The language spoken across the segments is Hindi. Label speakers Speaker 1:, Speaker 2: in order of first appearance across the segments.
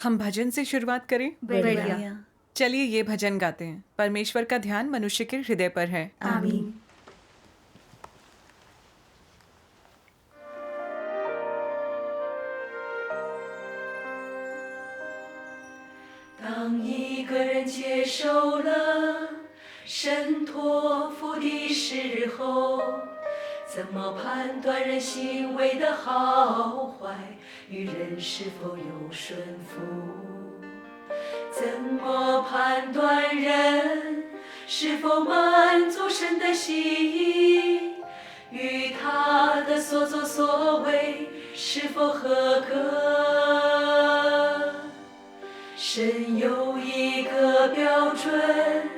Speaker 1: हम भजन से शुरुआत करें।
Speaker 2: बढ़िया।
Speaker 1: चलिए ये भजन गाते हैं। परमेश्वर का ध्यान मनुष्य के हृदय पर है।
Speaker 2: आमीन।
Speaker 3: 当一个人接受了神托付的时候，怎么判断人行为的好坏，与人是否有顺服？怎么判断人是否满足神的心意，与他的所作所为是否合格？神有一个标准，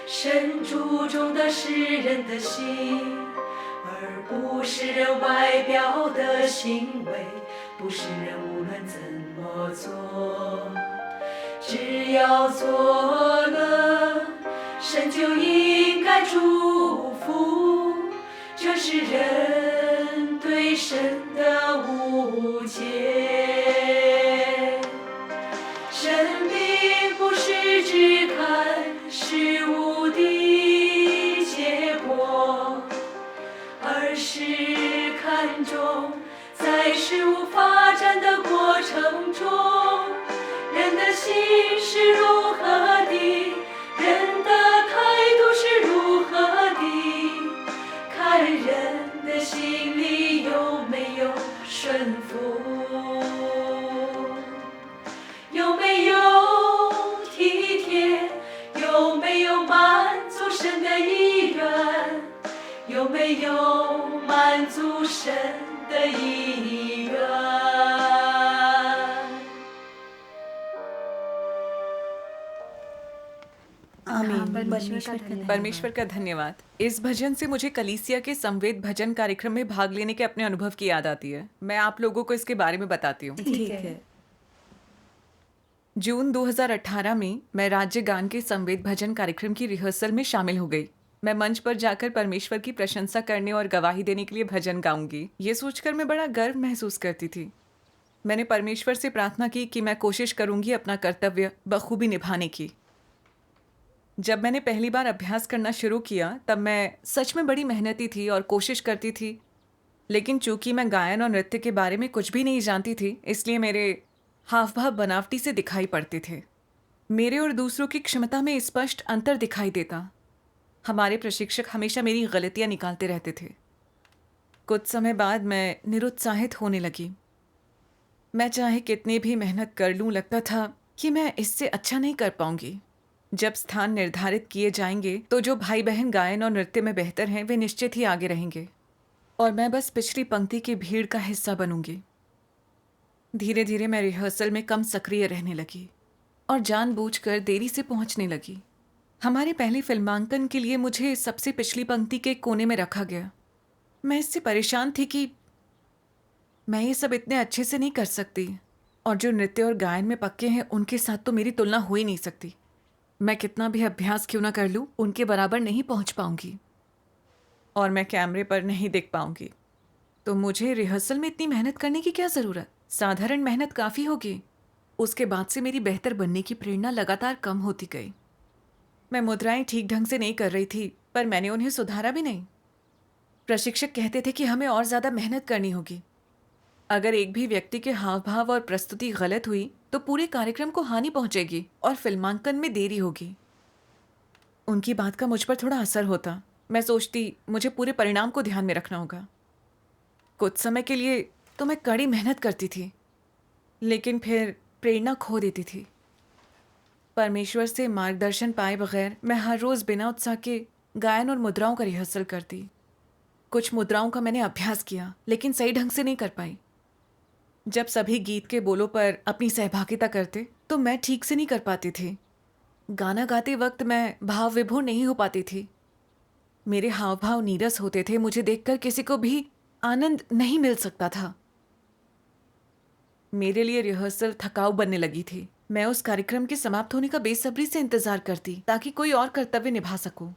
Speaker 3: 神注重的是人的心，而不是人外表的行为，不是人无论怎么做，只要做了，神就应该祝福，这是人对神的误解。神并不是只看事物的结果，而是看重在事物发展的过程中，人的心是如何的，人的态度是如何的，看人的心里有没有顺服。有没有体贴？有没有满足神的意愿？有没有满足神的意愿？आमीन।
Speaker 1: परमेश्वर का धन्यवाद। इस भजन से मुझे कलीसिया के संवेद भजन कार्यक्रम में भाग लेने के अपने अनुभव की याद आती है। मैं आप लोगों को इसके बारे में बताती हूँ।
Speaker 2: ठीक है।
Speaker 1: जून 2018 में मैं राज्य गान के संवेद भजन कार्यक्रम की रिहर्सल में शामिल हो गई। मैं मंच पर जाकर परमेश्वर की प्रशंसा करने और गवाही देने के लिए भजन गाऊंगी, ये सोचकर मैं बड़ा गर्व महसूस करती थी। मैंने परमेश्वर से प्रार्थना की कि मैं कोशिश करूंगी अपना कर्तव्य बखूबी निभाने की। जब मैंने पहली बार अभ्यास करना शुरू किया तब मैं सच में बड़ी मेहनती थी और कोशिश करती थी, लेकिन चूंकि मैं गायन और नृत्य के बारे में कुछ भी नहीं जानती थी, इसलिए मेरे हाव भाव बनावटी से दिखाई पड़ते थे। मेरे और दूसरों की क्षमता में स्पष्ट अंतर दिखाई देता। हमारे प्रशिक्षक हमेशा मेरी गलतियां निकालते रहते थे। कुछ समय बाद मैं निरुत्साहित होने लगी। मैं चाहे कितनी भी मेहनत कर लूं, लगता था कि मैं इससे अच्छा नहीं कर पाऊंगी। जब स्थान निर्धारित किए जाएंगे तो जो भाई बहन गायन और नृत्य में बेहतर हैं वे निश्चित ही आगे रहेंगे और मैं बस पिछली पंक्ति की भीड़ का हिस्सा बनूंगी। धीरे धीरे मैं रिहर्सल में कम सक्रिय रहने लगी और जानबूझकर देरी से पहुंचने लगी। हमारे पहले फिल्मांकन के लिए मुझे सबसे पिछली पंक्ति के कोने में रखा गया। मैं इससे परेशान थी कि मैं ये सब इतने अच्छे से नहीं कर सकती और जो नृत्य और गायन में पक्के हैं उनके साथ तो मेरी तुलना हो ही नहीं सकती। मैं कितना भी अभ्यास क्यों ना कर लूं, उनके बराबर नहीं पहुंच पाऊंगी और मैं कैमरे पर नहीं दिख पाऊंगी। तो मुझे रिहर्सल में इतनी मेहनत करने की क्या ज़रूरत? साधारण मेहनत काफ़ी होगी। उसके बाद से मेरी बेहतर बनने की प्रेरणा लगातार कम होती गई। मैं मुद्राएं ठीक ढंग से नहीं कर रही थी, पर मैंने उन्हें सुधारा भी नहीं। प्रशिक्षक कहते थे कि हमें और ज़्यादा मेहनत करनी होगी। अगर एक भी व्यक्ति के हाव भाव और प्रस्तुति गलत हुई तो पूरे कार्यक्रम को हानि पहुंचेगी और फिल्मांकन में देरी होगी। उनकी बात का मुझ पर थोड़ा असर होता। मैं सोचती मुझे पूरे परिणाम को ध्यान में रखना होगा। कुछ समय के लिए तो मैं कड़ी मेहनत करती थी, लेकिन फिर प्रेरणा खो देती थी। परमेश्वर से मार्गदर्शन पाए बगैर मैं हर रोज़ बिना उत्साह के गायन और मुद्राओं का रिहर्सल करती। कुछ मुद्राओं का मैंने अभ्यास किया, लेकिन सही ढंग से नहीं कर पाई। जब सभी गीत के बोलों पर अपनी सहभागिता करते तो मैं ठीक से नहीं कर पाती थी। गाना गाते वक्त मैं भाव विभोर नहीं हो पाती थी। मेरे हाव भाव नीरस होते थे। मुझे देखकर किसी को भी आनंद नहीं मिल सकता था। मेरे लिए रिहर्सल थकाऊ बनने लगी थी। मैं उस कार्यक्रम के समाप्त होने का बेसब्री से इंतजार करती ताकि कोई और कर्तव्य निभा सकूं।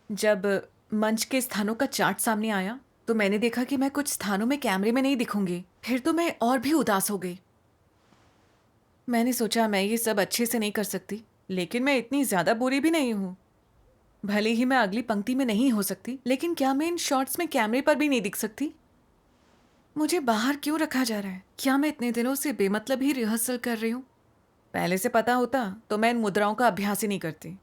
Speaker 1: जब मंच के स्थानों का चार्ट सामने आया तो मैंने देखा कि मैं कुछ स्थानों में कैमरे में नहीं दिखूंगी। फिर तो मैं और भी उदास हो गई। मैंने सोचा मैं ये सब अच्छे से नहीं कर सकती, लेकिन मैं इतनी ज्यादा बुरी भी नहीं हूँ। भले ही मैं अगली पंक्ति में नहीं हो सकती, लेकिन क्या मैं इन शॉट्स में कैमरे पर भी नहीं दिख सकती? मुझे बाहर क्यों रखा जा रहा है? क्या मैं इतने दिनों से बेमतलब ही रिहर्सल कर रही हूँ? पहले से पता होता तो मैं इन मुद्राओं का अभ्यास ही नहीं करती।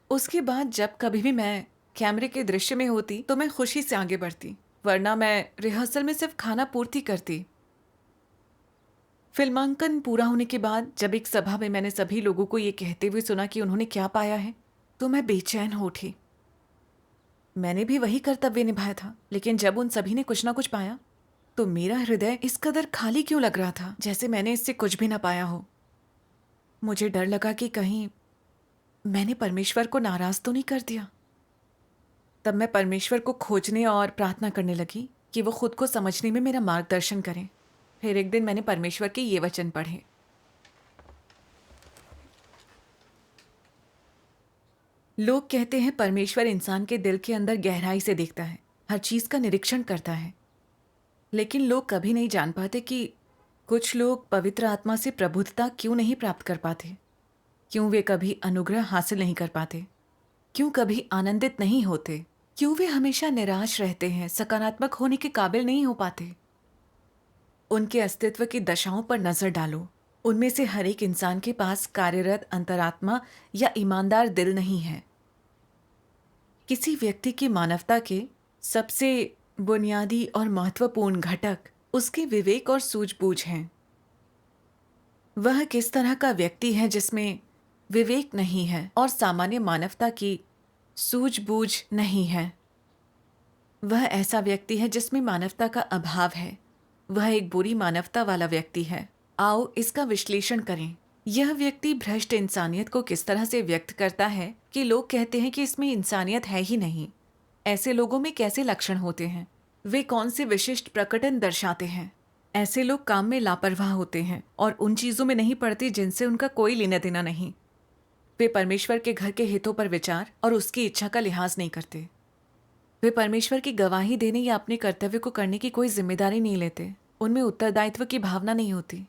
Speaker 1: उसके बाद जब कभी भी मैं कैमरे के दृश्य में होती तो मैं खुशी से आगे बढ़ती, वरना मैं रिहर्सल में सिर्फ खाना पूर्ति करती। फिल्मांकन पूरा होने के बाद जब एक सभा में मैंने सभी लोगों को ये कहते हुए सुना कि उन्होंने क्या पाया है, तो मैं बेचैन हो उठी। मैंने भी वही कर्तव्य निभाया था, लेकिन जब उन सभी ने कुछ ना कुछ पाया तो मेरा हृदय इस कदर खाली क्यों लग रहा था, जैसे मैंने इससे कुछ भी ना पाया हो। मुझे डर लगा कि कहीं मैंने परमेश्वर को नाराज तो नहीं कर दिया। तब मैं परमेश्वर को खोजने और प्रार्थना करने लगी कि वो खुद को समझने में मेरा मार्गदर्शन करें। फिर एक दिन मैंने परमेश्वर के ये वचन पढ़े। लोग कहते हैं परमेश्वर इंसान के दिल के अंदर गहराई से देखता है, हर चीज का निरीक्षण करता है। लेकिन लोग कभी नहीं जान पाते कि कुछ लोग पवित्र आत्मा से प्रबुद्धता क्यों नहीं प्राप्त कर पाते, क्यों वे कभी अनुग्रह हासिल नहीं कर पाते, क्यों कभी आनंदित नहीं होते, क्यों वे हमेशा निराश रहते हैं, सकारात्मक होने के काबिल नहीं हो पाते। उनके अस्तित्व की दशाओं पर नजर डालो। उनमें से हर एक इंसान के पास कार्यरत अंतरात्मा या ईमानदार दिल नहीं है। किसी व्यक्ति की मानवता के सबसे बुनियादी और महत्वपूर्ण घटक उसके विवेक और सूझबूझ हैं। वह किस तरह का व्यक्ति है जिसमें विवेक नहीं है और सामान्य मानवता की सूझबूझ नहीं है? वह ऐसा व्यक्ति है जिसमें मानवता का अभाव है। वह एक बुरी मानवता वाला व्यक्ति है। आओ इसका विश्लेषण करें। यह व्यक्ति भ्रष्ट इंसानियत को किस तरह से व्यक्त करता है कि लोग कहते हैं कि इसमें इंसानियत है ही नहीं। ऐसे लोगों में कैसे लक्षण होते हैं? वे कौन से विशिष्ट प्रकटन दर्शाते हैं? ऐसे लोग काम में लापरवाह होते हैं और उन चीजों में नहीं पड़ते जिनसे उनका कोई लेना देना नहीं। वे परमेश्वर के घर के हितों पर विचार और उसकी इच्छा का लिहाज नहीं करते। वे परमेश्वर की गवाही देने या अपने कर्तव्य को करने की कोई जिम्मेदारी नहीं लेते। उनमें उत्तरदायित्व की भावना नहीं होती।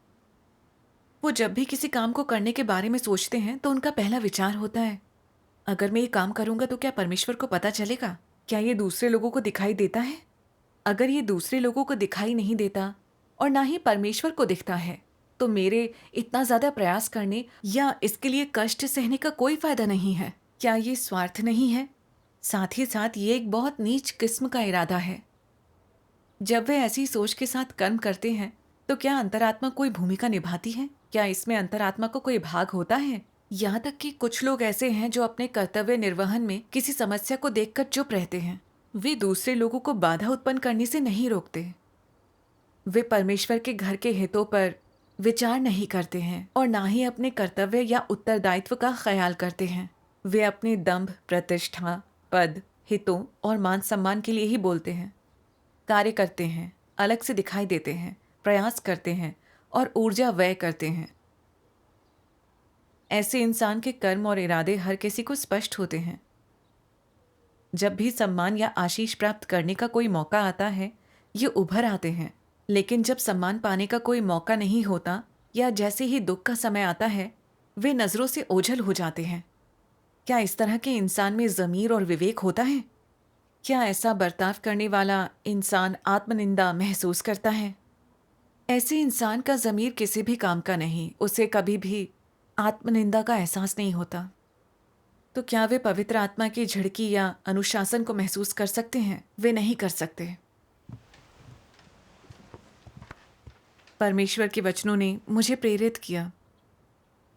Speaker 1: वो जब भी किसी काम को करने के बारे में सोचते हैं तो उनका पहला विचार होता है, अगर मैं ये काम करूंगा तो क्या परमेश्वर को पता चलेगा? क्या ये दूसरे लोगों को दिखाई देता है? अगर ये दूसरे लोगों को दिखाई नहीं देता और ना ही परमेश्वर को दिखता है तो मेरे इतना ज्यादा प्रयास करने या इसके लिए कष्ट सहने का कोई फायदा नहीं है। क्या ये स्वार्थ नहीं है? साथ ही साथ ये एक बहुत नीच किस्म का इरादा है। जब वे ऐसी सोच के साथ कर्म करते हैं तो क्या अंतरात्मा कोई भूमिका निभाती है? क्या इसमें अंतरात्मा को कोई भाग होता है? यहाँ तक कि कुछ लोग ऐसे हैं जो अपने कर्तव्य निर्वहन में किसी समस्या को देखकर चुप रहते हैं। वे दूसरे लोगों को बाधा उत्पन्न करने से नहीं रोकते। वे परमेश्वर के घर के हितों पर विचार नहीं करते हैं और ना ही अपने कर्तव्य या उत्तरदायित्व का ख्याल करते हैं। वे अपने दंभ, प्रतिष्ठा, पद, हितों और मान सम्मान के लिए ही बोलते हैं, कार्य करते हैं, अलग से दिखाई देते हैं, प्रयास करते हैं और ऊर्जा व्यय करते हैं। ऐसे इंसान के कर्म और इरादे हर किसी को स्पष्ट होते हैं। जब भी सम्मान या आशीष प्राप्त करने का कोई मौका आता है, ये उभर आते हैं। लेकिन जब सम्मान पाने का कोई मौका नहीं होता या जैसे ही दुख का समय आता है, वे नजरों से ओझल हो जाते हैं। क्या इस तरह के इंसान में ज़मीर और विवेक होता है? क्या ऐसा बर्ताव करने वाला इंसान आत्मनिंदा महसूस करता है? ऐसे इंसान का ज़मीर किसी भी काम का नहीं, उसे कभी भी आत्मनिंदा का एहसास नहीं होता। तो क्या वे पवित्र आत्मा की झिड़की या अनुशासन को महसूस कर सकते हैं? वे नहीं कर सकते। परमेश्वर के वचनों ने मुझे प्रेरित किया।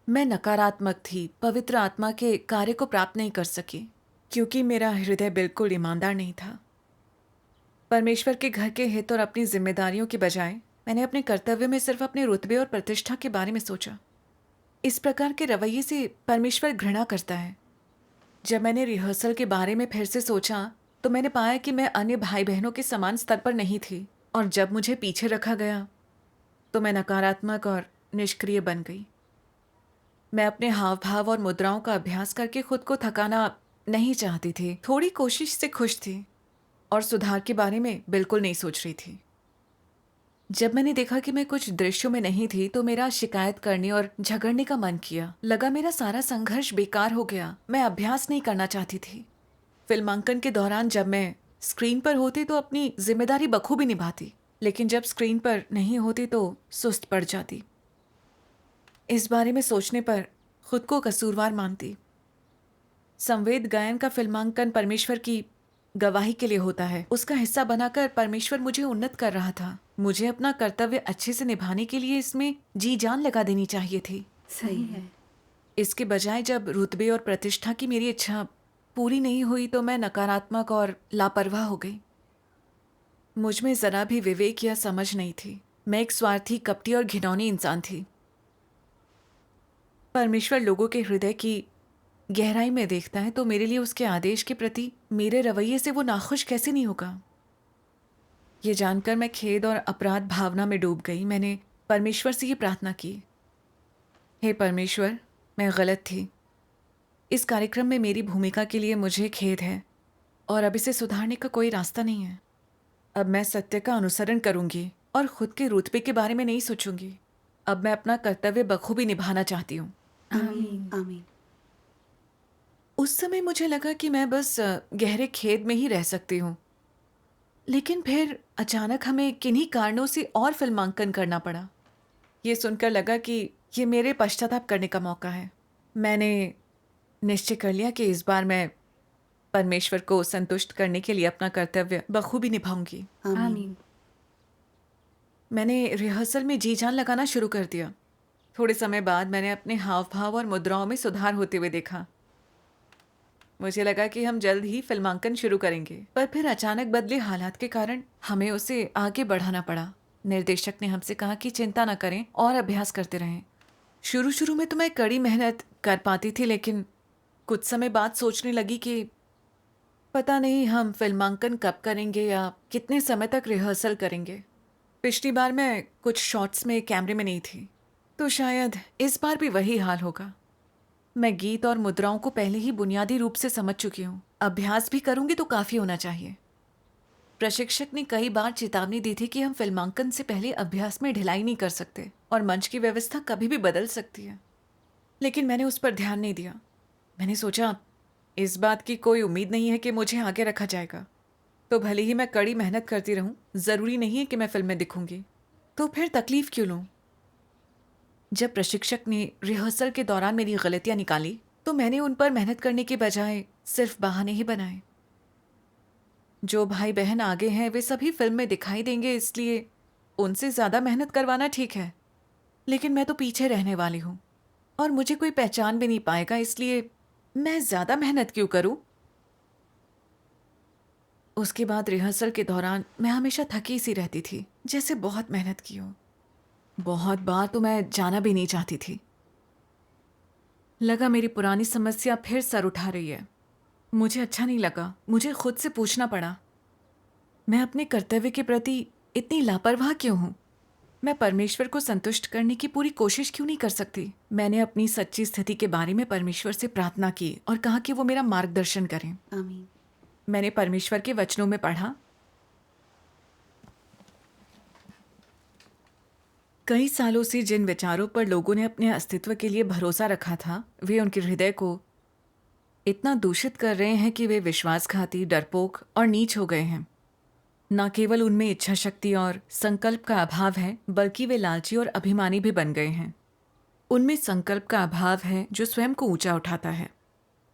Speaker 1: मैं नकारात्मक थी, पवित्र आत्मा के कार्य को प्राप्त नहीं कर सकी क्योंकि मेरा हृदय बिल्कुल ईमानदार नहीं था। परमेश्वर के घर के हित और अपनी जिम्मेदारियों के बजाय मैंने अपने कर्तव्य में सिर्फ अपने रुतबे और प्रतिष्ठा के बारे में सोचा। इस प्रकार के रवैये से परमेश्वर घृणा करता है। जब मैंने रिहर्सल के बारे में फिर से सोचा तो मैंने पाया कि मैं अन्य भाई बहनों के समान स्तर पर नहीं थी, और जब मुझे पीछे रखा गया तो मैं नकारात्मक और निष्क्रिय बन गई। मैं अपने हाव भाव और मुद्राओं का अभ्यास करके खुद को थकाना नहीं चाहती थी। थोड़ी कोशिश से खुश थी और सुधार के बारे में बिल्कुल नहीं सोच रही थी। जब मैंने देखा कि मैं कुछ दृश्यों में नहीं थी तो मेरा शिकायत करने और झगड़ने का मन किया। लगा मेरा सारा संघर्ष बेकार हो गया। मैं अभ्यास नहीं करना चाहती थी। फिल्मांकन के दौरान जब मैं स्क्रीन पर होती तो अपनी जिम्मेदारी बखूबी निभाती, लेकिन जब स्क्रीन पर नहीं होती तो सुस्त पड़ जाती। इस बारे में सोचने पर खुद को कसूरवार मानती। संवेद गायन का फिल्मांकन परमेश्वर की गवाही के लिए होता है। उसका हिस्सा बनाकर परमेश्वर मुझे उन्नत कर रहा था। मुझे अपना कर्तव्य अच्छे से निभाने के लिए इसमें जी जान लगा देनी चाहिए थी।
Speaker 2: सही है।
Speaker 1: इसके बजाय जब रुतबे और प्रतिष्ठा की मेरी इच्छा पूरी नहीं हुई तो मैं नकारात्मक और लापरवाह हो गई। मुझ में जरा भी विवेक या समझ नहीं थी। मैं एक स्वार्थी, कपटी और घिनौनी इंसान थी। परमेश्वर लोगों के हृदय की गहराई में देखता है तो मेरे लिए उसके आदेश के प्रति मेरे रवैये से वो नाखुश कैसे नहीं होगा। ये जानकर मैं खेद और अपराध भावना में डूब गई। मैंने परमेश्वर से ये प्रार्थना की, हे परमेश्वर, मैं गलत थी। इस कार्यक्रम में मेरी भूमिका के लिए मुझे खेद है और अब इसे सुधारने का कोई रास्ता नहीं है। अब मैं सत्य का अनुसरण करूंगी और खुद के रुतबे के बारे में नहीं सोचूंगी। अब मैं अपना कर्तव्य बखूबी निभाना चाहती हूँ।
Speaker 2: आमीन आमीन।
Speaker 1: उस समय मुझे लगा कि मैं बस गहरे खेद में ही रह सकती हूँ, लेकिन फिर अचानक हमें किन्हीं कारणों से और फिल्मांकन करना पड़ा। ये सुनकर लगा कि ये मेरे पश्चाताप करने का मौका है। मैंने निश्चय कर लिया कि इस बार मैं परमेश्वर को संतुष्ट करने के लिए अपना कर्तव्य बखूबी निभाऊंगी।
Speaker 2: आमीन।
Speaker 1: मैंने रिहर्सल में जी जान लगाना शुरू कर दिया। थोड़े समय बाद मैंने अपने हाव भाव और मुद्राओं में सुधार होते हुए देखा। मुझे लगा कि हम जल्द ही फिल्मांकन शुरू करेंगे, पर फिर अचानक बदले हालात के कारण हमें उसे आगे बढ़ाना पड़ा। निर्देशक ने हमसे कहा कि चिंता न करें और अभ्यास करते रहें। शुरू शुरू में तो मैं कड़ी मेहनत कर पाती थी, लेकिन कुछ समय बाद सोचने लगी कि पता नहीं हम फिल्मांकन कब करेंगे या कितने समय तक रिहर्सल करेंगे। पिछली बार मैं कुछ शॉट्स में कैमरे में नहीं थी, तो शायद इस बार भी वही हाल होगा। मैं गीत और मुद्राओं को पहले ही बुनियादी रूप से समझ चुकी हूँ। अभ्यास भी करूंगी तो काफी होना चाहिए। प्रशिक्षक ने कई बार चेतावनी दी थी कि हम फिल्मांकन से पहले अभ्यास में ढिलाई नहीं कर सकते और मंच की व्यवस्था कभी भी बदल सकती है, लेकिन मैंने उस पर ध्यान नहीं दिया। मैंने सोचा इस बात की कोई उम्मीद नहीं है कि मुझे आगे रखा जाएगा, तो भले ही मैं कड़ी मेहनत करती रहूं, जरूरी नहीं है कि मैं फिल्म में दिखूंगी, तो फिर तकलीफ क्यों लूं। जब प्रशिक्षक ने रिहर्सल के दौरान मेरी गलतियां निकाली तो मैंने उन पर मेहनत करने के बजाय सिर्फ बहाने ही बनाए। जो भाई बहन आगे हैं वे सभी फिल्म में दिखाई देंगे, इसलिए उनसे ज्यादा मेहनत करवाना ठीक है, लेकिन मैं तो पीछे रहने वाली हूँ और मुझे कोई पहचान भी नहीं पाएगा, इसलिए मैं ज्यादा मेहनत क्यों करूं। उसके बाद रिहर्सल के दौरान मैं हमेशा थकी सी रहती थी, जैसे बहुत मेहनत की हो। बहुत बार तो मैं जाना भी नहीं चाहती थी। लगा मेरी पुरानी समस्या फिर सर उठा रही है। मुझे अच्छा नहीं लगा। मुझे खुद से पूछना पड़ा, मैं अपने कर्तव्य के प्रति इतनी लापरवाह क्यों हूं। मैं परमेश्वर को संतुष्ट करने की पूरी कोशिश क्यों नहीं कर सकती। मैंने अपनी सच्ची स्थिति के बारे में परमेश्वर से प्रार्थना की और कहा कि वो मेरा मार्गदर्शन करें।
Speaker 2: आमीन।
Speaker 1: मैंने परमेश्वर के वचनों में पढ़ा, कई सालों से जिन विचारों पर लोगों ने अपने अस्तित्व के लिए भरोसा रखा था, वे उनके हृदय को इतना दूषित कर रहे हैं कि वे विश्वासघाती, डरपोक और नीच हो गए हैं। न केवल उनमें इच्छा शक्ति और संकल्प का अभाव है, बल्कि वे लालची और अभिमानी भी बन गए हैं। उनमें संकल्प का अभाव है जो स्वयं को ऊंचा उठाता है,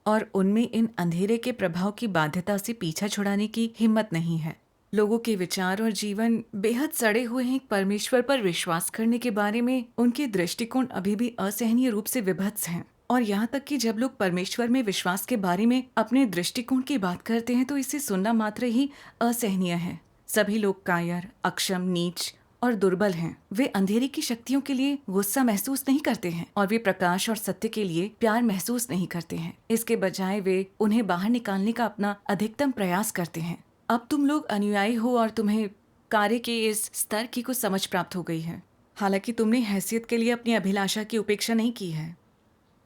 Speaker 1: और उनमें इन अंधेरे के प्रभाव की बाध्यता से पीछा छुड़ाने की हिम्मत नहीं है। लोगों के विचार और जीवन बेहद सड़े हुए हैं। परमेश्वर पर विश्वास करने के बारे में उनके दृष्टिकोण अभी भी असहनीय रूप से विभत्स हैं, और यहाँ तक कि जब लोग परमेश्वर में विश्वास के बारे में अपने दृष्टिकोण की बात करते हैं तो इसे सुनना मात्र ही असहनीय है। सभी लोग कायर, अक्षम, नीच और दुर्बल हैं। वे अंधेरे की शक्तियों के लिए गुस्सा महसूस नहीं करते हैं और वे प्रकाश और सत्य के लिए प्यार महसूस नहीं करते हैं। इसके बजाय वे उन्हें बाहर निकालने का अपना अधिकतम प्रयास करते हैं। अब तुम लोग अनुयायी हो और तुम्हें कार्य के इस स्तर की कुछ समझ प्राप्त हो गई है। हालांकि तुमने हैसियत के लिए अपनी अभिलाषा की उपेक्षा नहीं की है।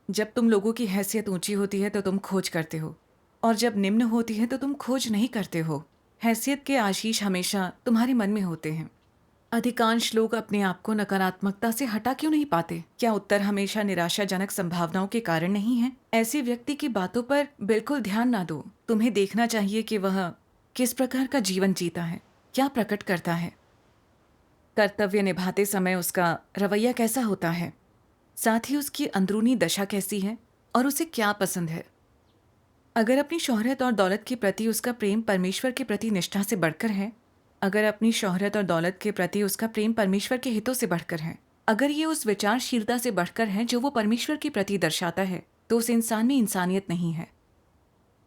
Speaker 1: जब तुम लोगों की हैसियत ऊंची होती है तो तुम खोज करते हो, और जब निम्न होती है तो तुम खोज नहीं करते हो। हैसियत के आशीष हमेशा तुम्हारे मन में होते हैं, अधिकांश लोग अपने आप को नकारात्मकता से हटा क्यों नहीं पाते? क्या उत्तर हमेशा निराशाजनक संभावनाओं के कारण नहीं है? ऐसे व्यक्ति की बातों पर बिल्कुल ध्यान ना दो। तुम्हें देखना चाहिए कि वह किस प्रकार का जीवन जीता है, क्या प्रकट करता है। कर्तव्य निभाते समय उसका रवैया कैसा होता है, साथ ही उसकी अंदरूनी दशा कैसी है और उसे क्या पसंद है। अगर अपनी शोहरत और दौलत के प्रति उसका प्रेम परमेश्वर के प्रति निष्ठा से बढ़कर है, अगर अपनी शोहरत और दौलत के प्रति उसका प्रेम परमेश्वर के हितों से बढ़कर है, अगर ये उस विचारशीलता से बढ़कर है जो वो परमेश्वर के प्रति दर्शाता है, तो उस इंसान में इंसानियत नहीं है।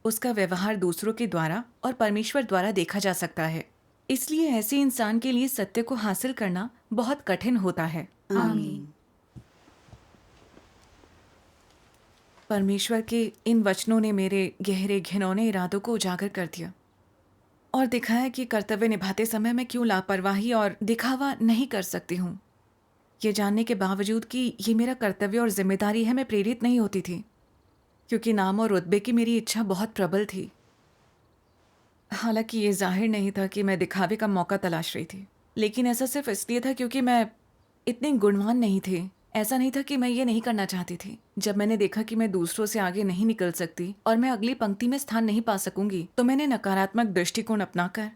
Speaker 1: उसका व्यवहार दूसरों के द्वारा और परमेश्वर द्वारा देखा जा सकता है। इसलिए ऐसे इंसान के लिए सत्य को हासिल करना बहुत कठिन होता है।
Speaker 2: आमीन।
Speaker 1: परमेश्वर के इन वचनों ने मेरे गहरे घिनौने इरादों को उजागर कर दिया और दिखाया कि कर्तव्य निभाते समय मैं क्यों लापरवाही और दिखावा नहीं कर सकती हूँ। ये जानने के बावजूद कि ये मेरा कर्तव्य और जिम्मेदारी है, मैं प्रेरित नहीं होती थी, क्योंकि नाम और रुतबे की मेरी इच्छा बहुत प्रबल थी। हालांकि ये जाहिर नहीं था कि मैं दिखावे का मौका तलाश रही थी, लेकिन ऐसा सिर्फ इसलिए था क्योंकि मैं इतनी गुणवान नहीं थी। ऐसा नहीं था कि मैं ये नहीं करना चाहती थी। जब मैंने देखा कि मैं दूसरों से आगे नहीं निकल सकती और मैं अगली पंक्ति में स्थान नहीं पा सकूंगी, तो मैंने नकारात्मक दृष्टिकोण अपनाकर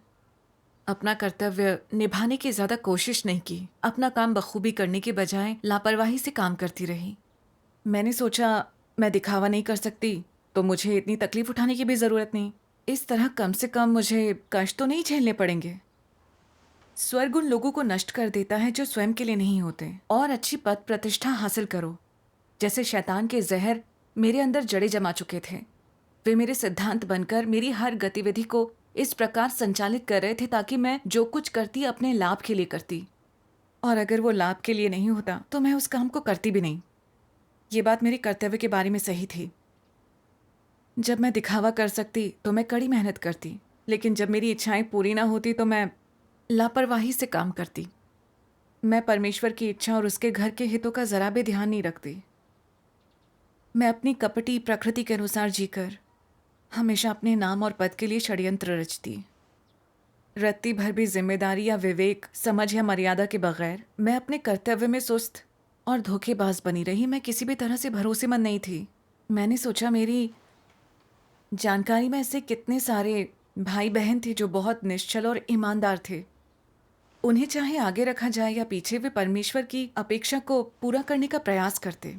Speaker 1: अपना कर्तव्य निभाने की ज्यादा कोशिश नहीं की। अपना काम बखूबी करने के बजाय लापरवाही से काम करती रही। मैंने सोचा मैं दिखावा नहीं कर सकती तो मुझे इतनी तकलीफ उठाने की भी जरूरत नहीं। इस तरह कम से कम मुझे कष्ट तो नहीं झेलने पड़ेंगे। स्वर्ग उन लोगों को नष्ट कर देता है जो स्वयं के लिए नहीं होते। और अच्छी पद प्रतिष्ठा हासिल करो। जैसे शैतान के जहर मेरे अंदर जड़े जमा चुके थे, वे मेरे सिद्धांत बनकर मेरी हर गतिविधि को इस प्रकार संचालित कर रहे थे ताकि मैं जो कुछ करती अपने लाभ के लिए करती, और अगर वो लाभ के लिए नहीं होता तो मैं उस काम को करती भी नहीं। ये बात मेरे कर्तव्य के बारे में सही थी। जब मैं दिखावा कर सकती तो मैं कड़ी मेहनत करती, लेकिन जब मेरी इच्छाएं पूरी ना होती तो मैं लापरवाही से काम करती। मैं परमेश्वर की इच्छा और उसके घर के हितों का जरा भी ध्यान नहीं रखती। मैं अपनी कपटी प्रकृति के अनुसार जीकर हमेशा अपने नाम और पद के लिए षड्यंत्र रचती। रत्ती भर भी जिम्मेदारी या विवेक, समझ या मर्यादा के बगैर मैं अपने कर्तव्य में सुस्त और धोखेबाज बनी रही। मैं किसी भी तरह से भरोसेमंद नहीं थी। मैंने सोचा मेरी जानकारी में ऐसे कितने सारे भाई बहन थे जो बहुत निश्चल और ईमानदार थे। उन्हें चाहे आगे रखा जाए या पीछे, वे परमेश्वर की अपेक्षा को पूरा करने का प्रयास करते।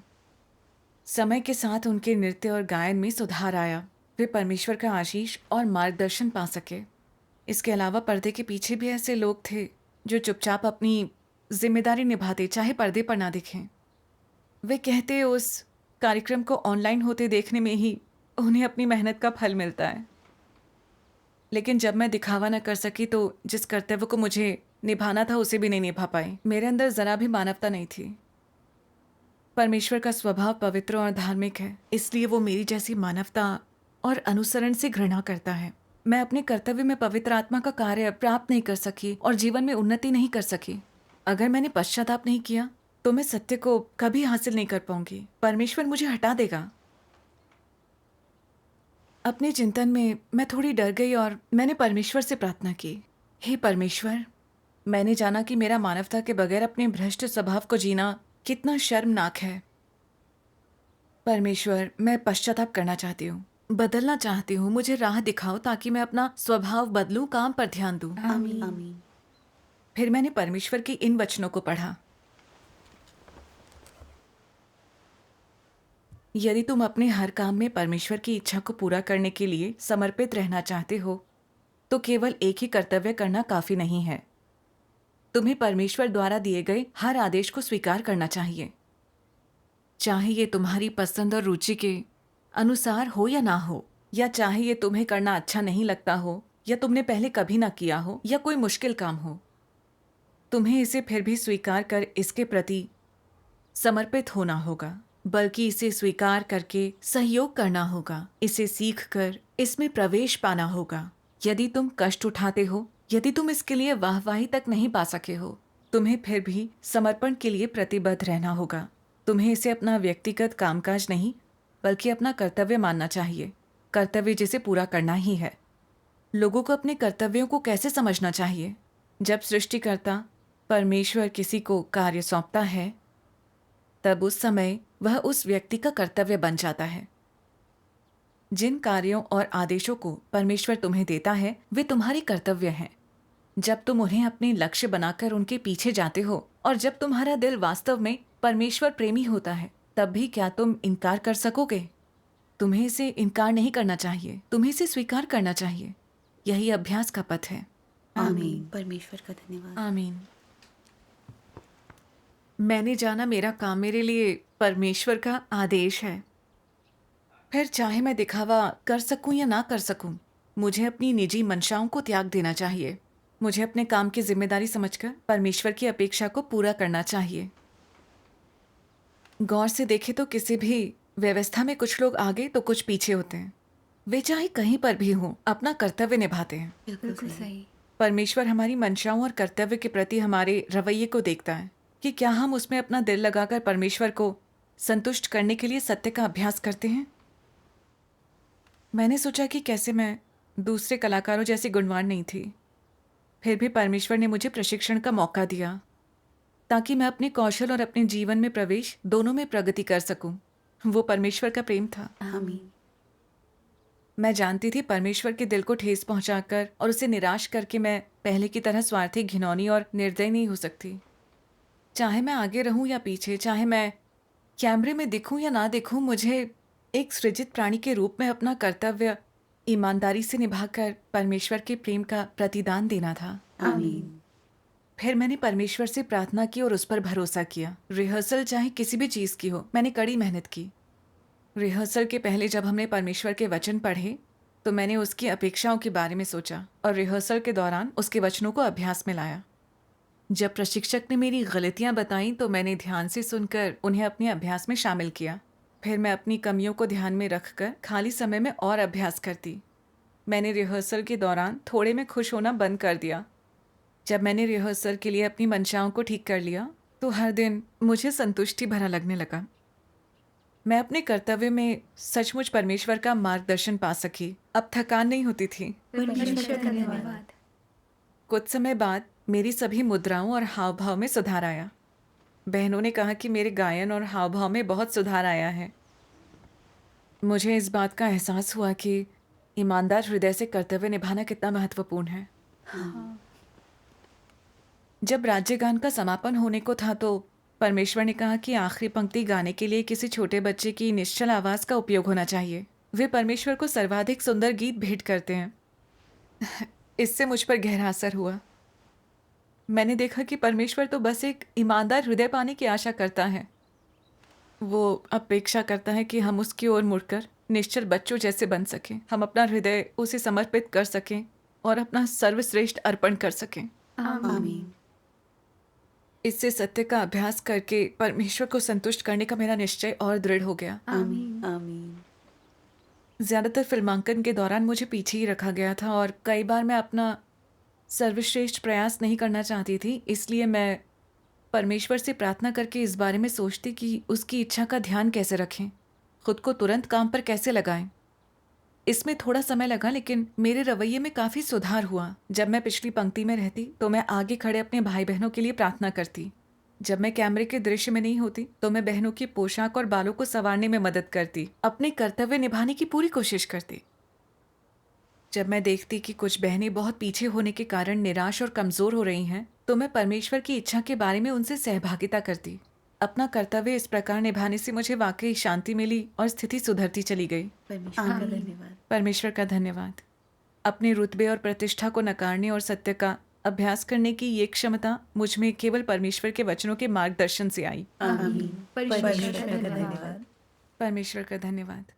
Speaker 1: समय के साथ उनके नृत्य और गायन में सुधार आया। वे परमेश्वर का आशीष और मार्गदर्शन पा सके। इसके अलावा पर्दे के पीछे भी ऐसे लोग थे जो चुपचाप अपनी जिम्मेदारी निभाते, चाहे पर्दे पर ना दिखें। वे कहते उस कार्यक्रम को ऑनलाइन होते देखने में ही उन्हें अपनी मेहनत का फल मिलता है। लेकिन जब मैं दिखावा न कर सकी तो जिस कर्तव्य को मुझे निभाना था उसे भी नहीं निभा पाई। मेरे अंदर जरा भी मानवता नहीं थी। परमेश्वर का स्वभाव पवित्र और धार्मिक है, इसलिए वो मेरी जैसी मानवता और अनुसरण से घृणा करता है। मैं अपने कर्तव्य में पवित्र आत्मा का कार्य प्राप्त नहीं कर सकी और जीवन में उन्नति नहीं कर सकी। अगर मैंने पश्चाताप नहीं किया तो मैं सत्य को कभी हासिल नहीं कर पाऊंगी। परमेश्वर मुझे हटा देगा। अपने चिंतन में मैं थोड़ी डर गई और मैंने परमेश्वर से प्रार्थना की, हे परमेश्वर, मैंने जाना कि मेरा मानवता के बगैर अपने भ्रष्ट स्वभाव को जीना कितना शर्मनाक है। परमेश्वर, मैं पश्चाताप करना चाहती हूँ, बदलना चाहती हूँ। मुझे राह दिखाओ ताकि मैं अपना स्वभाव बदलूं, काम पर ध्यान दूं।
Speaker 2: आमीन। आमीन।
Speaker 1: फिर मैंने परमेश्वर के इन वचनों को पढ़ा। यदि तुम अपने हर काम में परमेश्वर की इच्छा को पूरा करने के लिए समर्पित रहना चाहते हो तो केवल एक ही कर्तव्य करना काफी नहीं है। तुम्हें परमेश्वर द्वारा दिए गए हर आदेश को स्वीकार करना चाहिए, चाहे ये तुम्हारी पसंद और रुचि के अनुसार हो या ना हो, या चाहे ये तुम्हें करना अच्छा नहीं लगता हो, या तुमने पहले कभी ना किया हो, या कोई मुश्किल काम हो। तुम्हें इसे फिर भी स्वीकार कर इसके प्रति समर्पित होना होगा, बल्कि इसे स्वीकार करके सहयोग करना होगा। इसे सीखकर इसमें प्रवेश पाना होगा। यदि तुम कष्ट उठाते हो, यदि तुम इसके लिए वाहवाही तक नहीं पा सके हो, तुम्हें फिर भी समर्पण के लिए प्रतिबद्ध रहना होगा। तुम्हें इसे अपना व्यक्तिगत कामकाज नहीं बल्कि अपना कर्तव्य मानना चाहिए, कर्तव्य जिसे पूरा करना ही है। लोगों को अपने कर्तव्यों को कैसे समझना चाहिए? जब सृष्टिकर्ता परमेश्वर किसी को कार्य सौंपता है तब उस समय वह उस व्यक्ति का कर्तव्य बन जाता है। जिन कार्यों और आदेशों को परमेश्वर तुम्हें देता है वे तुम्हारे कर्तव्य हैं। जब तुम उन्हें अपने लक्ष्य बनाकर उनके पीछे जाते हो और जब तुम्हारा दिल वास्तव में परमेश्वर प्रेमी होता है तब भी क्या तुम इनकार कर सकोगे? तुम्हें इसे इनकार नहीं करना चाहिए, तुम्हें इसे स्वीकार करना चाहिए। यही अभ्यास का पथ है।
Speaker 2: आमीन। परमेश्वर का धन्यवाद।
Speaker 1: आमीन। मैंने जाना मेरा काम मेरे लिए परमेश्वर का आदेश है। फिर चाहे मैं दिखावा कर सकूं या ना कर सकूं, मुझे अपनी निजी मंशाओं को त्याग देना चाहिए। मुझे अपने काम की जिम्मेदारी समझकर परमेश्वर की अपेक्षा को पूरा करना चाहिए। गौर से देखें तो किसी भी व्यवस्था में कुछ लोग आगे तो कुछ पीछे होते हैं। वे चाहे कहीं पर भी हों अपना कर्तव्य निभाते हैं।
Speaker 2: बिल्कुल सही।
Speaker 1: परमेश्वर हमारी मंशाओं और कर्तव्य के प्रति हमारे रवैये को देखता है कि क्या हम उसमें अपना दिल लगाकर परमेश्वर को संतुष्ट करने के लिए सत्य का अभ्यास करते हैं। मैंने सोचा कि कैसे मैं दूसरे कलाकारों जैसी गुणवान नहीं थी, फिर भी परमेश्वर ने मुझे प्रशिक्षण का मौका दिया ताकि मैं अपने कौशल और अपने जीवन में प्रवेश दोनों में प्रगति कर सकूं। वो परमेश्वर का प्रेम था।
Speaker 2: आमीन।
Speaker 1: मैं जानती थी परमेश्वर के दिल को ठेस पहुंचाकर और उसे निराश करके मैं पहले की तरह स्वार्थी, घिनौनी और निर्दयी नहीं हो सकती। चाहे मैं आगे रहूं या पीछे, चाहे मैं कैमरे में दिखूं या ना दिखूं, मुझे एक सृजित प्राणी के रूप में अपना कर्तव्य ईमानदारी से निभाकर परमेश्वर के प्रेम का प्रतिदान देना था।
Speaker 2: आमीन।
Speaker 1: फिर मैंने परमेश्वर से प्रार्थना की और उस पर भरोसा किया। रिहर्सल चाहे किसी भी चीज़ की हो, मैंने कड़ी मेहनत की। रिहर्सल के पहले जब हमने परमेश्वर के वचन पढ़े तो मैंने उसकी अपेक्षाओं के बारे में सोचा और रिहर्सल के दौरान उसके वचनों को अभ्यास में लाया। जब प्रशिक्षक ने मेरी गलतियां बताईं तो मैंने ध्यान से सुनकर उन्हें अपने अभ्यास में शामिल किया। फिर मैं अपनी कमियों को ध्यान में रखकर खाली समय में और अभ्यास करती। मैंने रिहर्सल के दौरान थोड़े में खुश होना बंद कर दिया। जब मैंने रिहर्सल के लिए अपनी मंशाओं को ठीक कर लिया तो हर दिन मुझे संतुष्टि भरा लगने लगा। मैं अपने कर्तव्य में सचमुच परमेश्वर का मार्गदर्शन पा सकी। अब थकान नहीं होती थी।
Speaker 2: परमेश्वर का धन्यवाद।
Speaker 1: कुछ समय बाद मेरी सभी मुद्राओं और हाव भाव में सुधार आया। बहनों ने कहा कि मेरे गायन और हाव भाव में बहुत सुधार आया है। मुझे इस बात का एहसास हुआ कि ईमानदार हृदय से कर्तव्य निभाना कितना महत्वपूर्ण है। जब राज्यगान का समापन होने को था तो परमेश्वर ने कहा कि आखिरी पंक्ति गाने के लिए किसी छोटे बच्चे की निश्चल आवाज का उपयोग होना चाहिए। वे परमेश्वर को सर्वाधिक सुंदर गीत भेंट करते हैं। इससे मुझ पर गहरा असर हुआ। मैंने देखा कि परमेश्वर तो बस एक ईमानदार हृदय पाने की आशा करता है। वो अपेक्षा करता है कि हम उसकी ओर मुड़कर निश्चल बच्चों जैसे बन सकें, हम अपना हृदय उसे समर्पित कर सकें और अपना सर्वश्रेष्ठ अर्पण कर सकें।
Speaker 2: आमीन।
Speaker 1: इससे सत्य का अभ्यास करके परमेश्वर को संतुष्ट करने का मेरा निश्चय और दृढ़ हो गया।
Speaker 2: आमीन। आमीन।
Speaker 1: ज्यादातर फिल्मांकन के दौरान मुझे पीछे ही रखा गया था और कई बार मैं अपना सर्वश्रेष्ठ प्रयास नहीं करना चाहती थी। इसलिए मैं परमेश्वर से प्रार्थना करके इस बारे में सोचती कि उसकी इच्छा का ध्यान कैसे रखें, खुद को तुरंत काम पर कैसे लगाएं। इसमें थोड़ा समय लगा लेकिन मेरे रवैये में काफ़ी सुधार हुआ। जब मैं पिछली पंक्ति में रहती तो मैं आगे खड़े अपने भाई बहनों के लिए प्रार्थना करती। जब मैं कैमरे के दृश्य में नहीं होती तो मैं बहनों की पोशाक और बालों को संवारने में मदद करती, अपने कर्तव्य निभाने की पूरी कोशिश करती। जब मैं देखती कि कुछ बहनें बहुत पीछे होने के कारण निराश और कमज़ोर हो रही हैं तो मैं परमेश्वर की इच्छा के बारे में उनसे सहभागिता करती। अपना कर्तव्य इस प्रकार निभाने से मुझे वाकई शांति मिली और स्थिति सुधरती चली गई।
Speaker 2: परमेश्वर का धन्यवाद।
Speaker 1: परमेश्वर का धन्यवाद। अपने रुतबे और प्रतिष्ठा को नकारने और सत्य का अभ्यास करने की ये क्षमता मुझ में केवल परमेश्वर के वचनों के मार्गदर्शन से आई।
Speaker 2: आमीन। परमेश्वर का धन्यवाद।
Speaker 1: परमेश्वर का धन्यवाद।